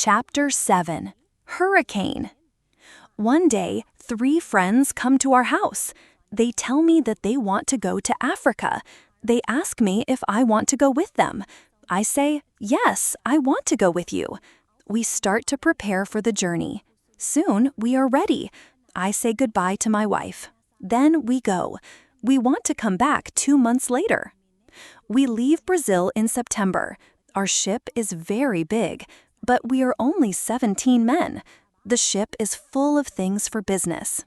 Chapter 7 Hurricane. One day, 3 friends come to our house. They tell me that they want to go to Africa. They ask me if I want to go with them. I say, yes, I want to go with you. We start to prepare for the journey. Soon, we are ready. I say goodbye to my wife. Then we go. We want to come back 2 months later. We leave Brazil in September. Our ship is very big, but we are only 17 men. The ship is full of things for business.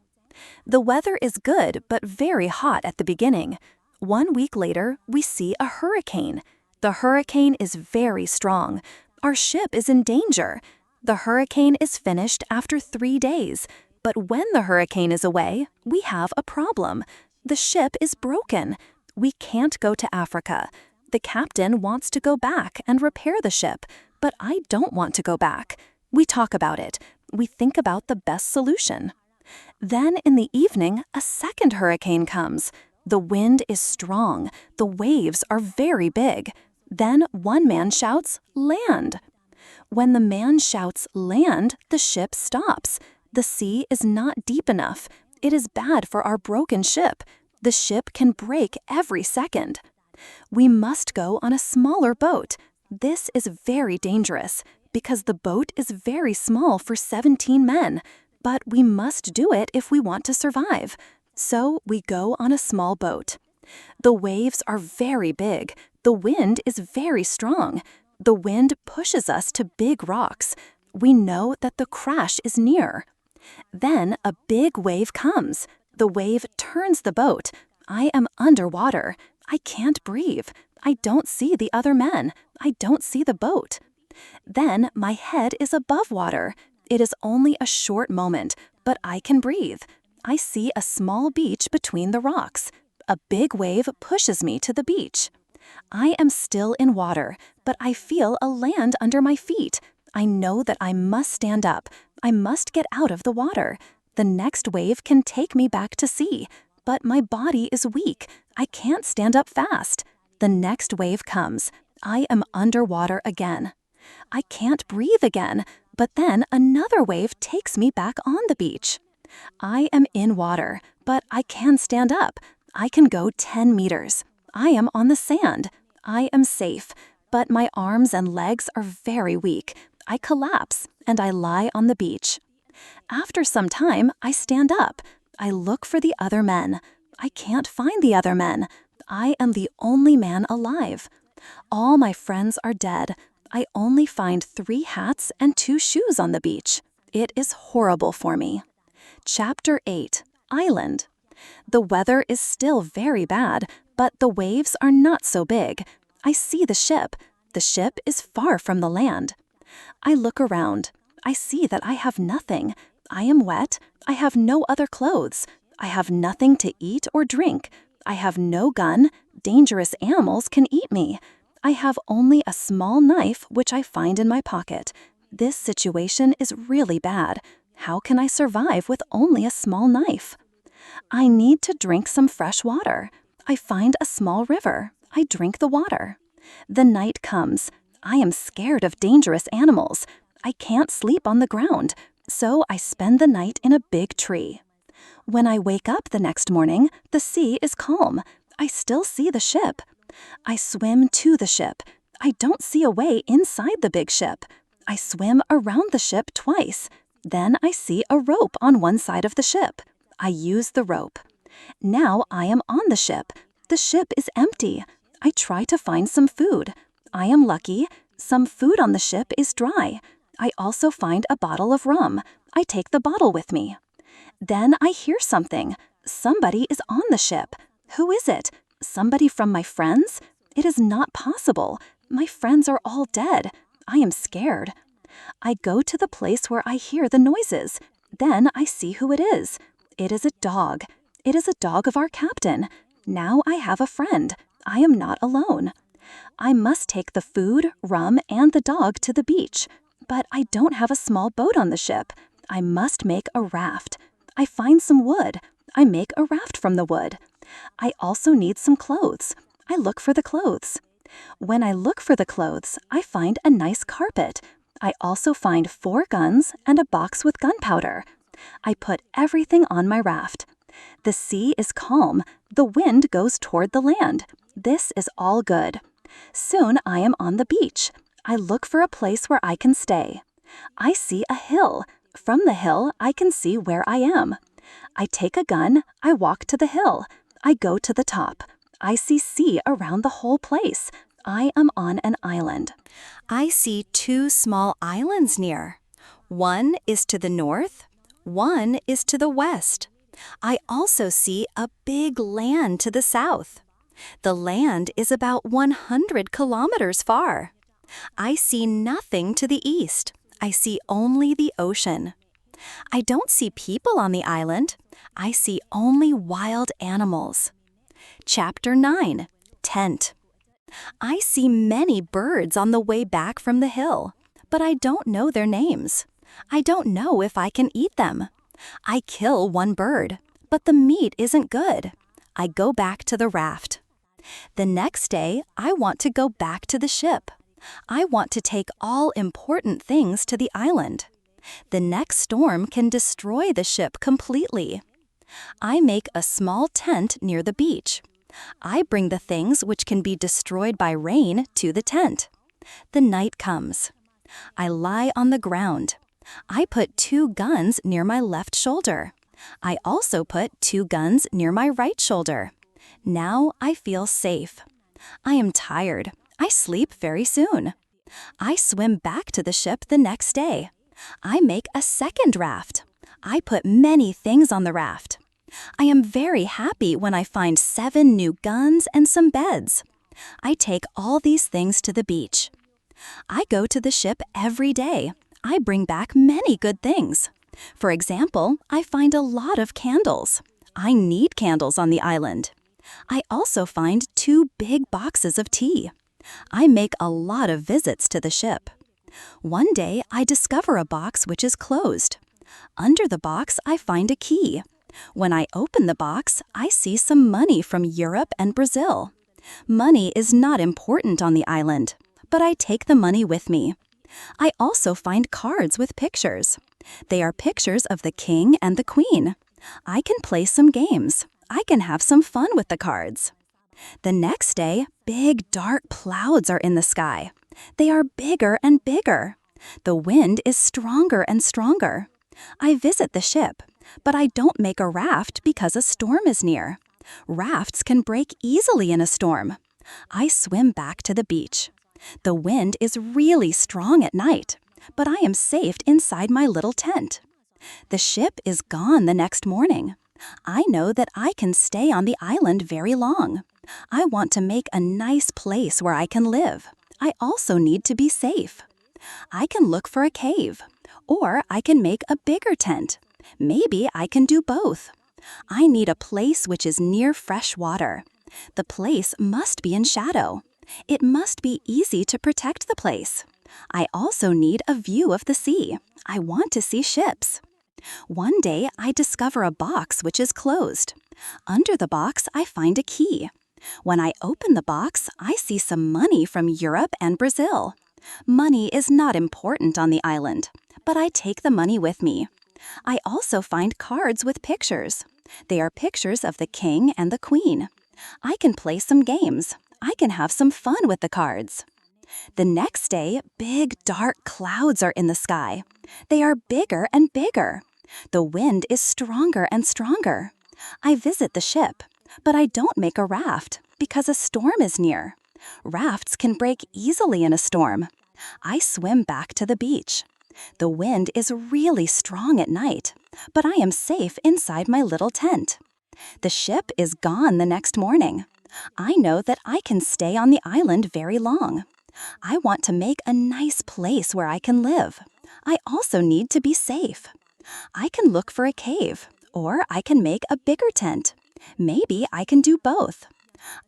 The weather is good, but very hot at the beginning. 1 week later, we see a hurricane. The hurricane is very strong. Our ship is in danger. The hurricane is finished after 3 days, but when the hurricane is away, we have a problem. The ship is broken. We can't go to Africa. The captain wants to go back and repair the ship, but I don't want to go back. We talk about it. We think about the best solution. Then in the evening, a second hurricane comes. The wind is strong. The waves are very big. Then one man shouts, "Land!" When the man shouts, "Land," the ship stops. The sea is not deep enough. It is bad for our broken ship. The ship can break every second. We must go on a smaller boat. This is very dangerous because the boat is very small for 17 men, but we must do it if we want to survive. So we go on a small boat. The waves are very big. The wind is very strong. The wind pushes us to big rocks. We know that the crash is near. Then a big wave comes. The wave turns the boat. I am underwater. I can't breathe. I don't see the other men. I don't see the boat. Then my head is above water. It is only a short moment, but I can breathe. I see a small beach between the rocks. A big wave pushes me to the beach. I am still in water, but I feel a land under my feet. I know that I must stand up. I must get out of the water. The next wave can take me back to sea, but my body is weak. I can't stand up fast. The next wave comes. I am underwater again. I can't breathe again, but then another wave takes me back on the beach. I am in water, but I can stand up. I can go 10 meters. I am on the sand. I am safe, but my arms and legs are very weak. I collapse, and I lie on the beach. After some time, I stand up. I look for the other men. I can't find the other men. I am the only man alive. All my friends are dead. I only find 3 hats and 2 shoes on the beach. It is horrible for me. Chapter 8 Island. The weather is still very bad, but the waves are not so big. I see the ship. The ship is far from the land. I look around. I see that I have nothing. I am wet. I have no other clothes. I have nothing to eat or drink. I have no gun. Dangerous animals can eat me. I have only a small knife which I find in my pocket. This situation is really bad. How can I survive with only a small knife? I need to drink some fresh water. I find a small river. I drink the water. The night comes. I am scared of dangerous animals. I can't sleep on the ground, so I spend the night in a big tree. When I wake up the next morning, the sea is calm. I still see the ship. I swim to the ship. I don't see a way inside the big ship. I swim around the ship twice. Then I see a rope on one side of the ship. I use the rope. Now I am on the ship. The ship is empty. I try to find some food. I am lucky. Some food on the ship is dry. I also find a bottle of rum. I take the bottle with me. Then I hear something. Somebody is on the ship. Who is it? Somebody from my friends? It is not possible. My friends are all dead. I am scared. I go to the place where I hear the noises. Then I see who it is. It is a dog. It is a dog of our captain. Now I have a friend. I am not alone. I must take the food, rum, and the dog to the beach. But I don't have a small boat on the ship. I must make a raft. I find some wood. I make a raft from the wood. I also need some clothes. I look for the clothes. When I look for the clothes, I find a nice carpet. I also find 4 guns and a box with gunpowder. I put everything on my raft. The sea is calm. The wind goes toward the land. This is all good. Soon I am on the beach. I look for a place where I can stay. I see a hill. From the hill, I can see where I am. I take a gun. I walk to the hill. I go to the top. I see sea around the whole place. I am on an island. I see 2 small islands near. One is to the north. One is to the west. I also see a big land to the south. The land is about 100 kilometers far. I see nothing to the east. I see only the ocean. I don't see people on the island. I see only wild animals. Chapter 9. Tent. I see many birds on the way back from the hill, but I don't know their names. I don't know if I can eat them. I kill one bird, but the meat isn't good. I go back to the raft. The next day, I want to go back to the ship. I want to take all important things to the island. The next storm can destroy the ship completely. I make a small tent near the beach. I bring the things which can be destroyed by rain to the tent. The night comes. I lie on the ground. I put 2 guns near my left shoulder. I also put 2 guns near my right shoulder. Now I feel safe. I am tired. I sleep very soon. I swim back to the ship the next day. I make a second raft. I put many things on the raft. I am very happy when I find 7 new guns and some beds. I take all these things to the beach. I go to the ship every day. I bring back many good things. For example, I find a lot of candles. I need candles on the island. I also find 2 big boxes of tea. I make a lot of visits to the ship. One day, I discover a box which is closed. Under the box, I find a key. When I open the box, I see some money from Europe and Brazil. Money is not important on the island, but I take the money with me. I also find cards with pictures. They are pictures of the king and the queen. I can play some games. I can have some fun with the cards. The next day, big dark clouds are in the sky. They are bigger and bigger. The wind is stronger and stronger. I visit the ship, but I don't make a raft because a storm is near. Rafts can break easily in a storm. I swim back to the beach. The wind is really strong at night, but I am safe inside my little tent. The ship is gone the next morning. I know that I can stay on the island very long. I want to make a nice place where I can live. I also need to be safe. I can look for a cave, or I can make a bigger tent. Maybe I can do both. I need a place which is near fresh water. The place must be in shadow. It must be easy to protect the place. I also need a view of the sea. I want to see ships. One day, I discover a box which is closed. Under the box, I find a key. When I open the box, I see some money from Europe and Brazil. Money is not important on the island, but I take the money with me. I also find cards with pictures. They are pictures of the king and the queen. I can play some games. I can have some fun with the cards. The next day, big dark clouds are in the sky. They are bigger and bigger. The wind is stronger and stronger. I visit the ship, but I don't make a raft because a storm is near. Rafts can break easily in a storm. I swim back to the beach. The wind is really strong at night, but I am safe inside my little tent. The ship is gone the next morning. I know that I can stay on the island very long. I want to make a nice place where I can live. I also need to be safe. I can look for a cave, or I can make a bigger tent. Maybe I can do both.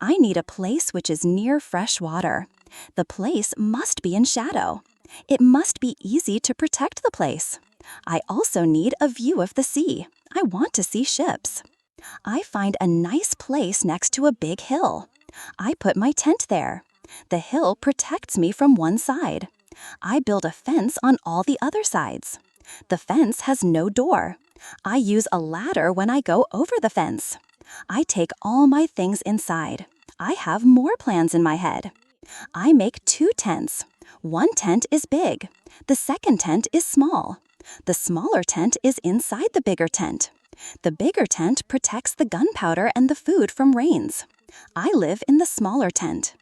I need a place which is near fresh water. The place must be in shadow. It must be easy to protect the place. I also need a view of the sea. I want to see ships. I find a nice place next to a big hill. I put my tent there. The hill protects me from one side. I build a fence on all the other sides. The fence has no door. I use a ladder when I go over the fence. I take all my things inside. I have more plans in my head. I make 2 tents. One tent is big. The second tent is small. The smaller tent is inside the bigger tent. The bigger tent protects the gunpowder and the food from rains. I live in the smaller tent.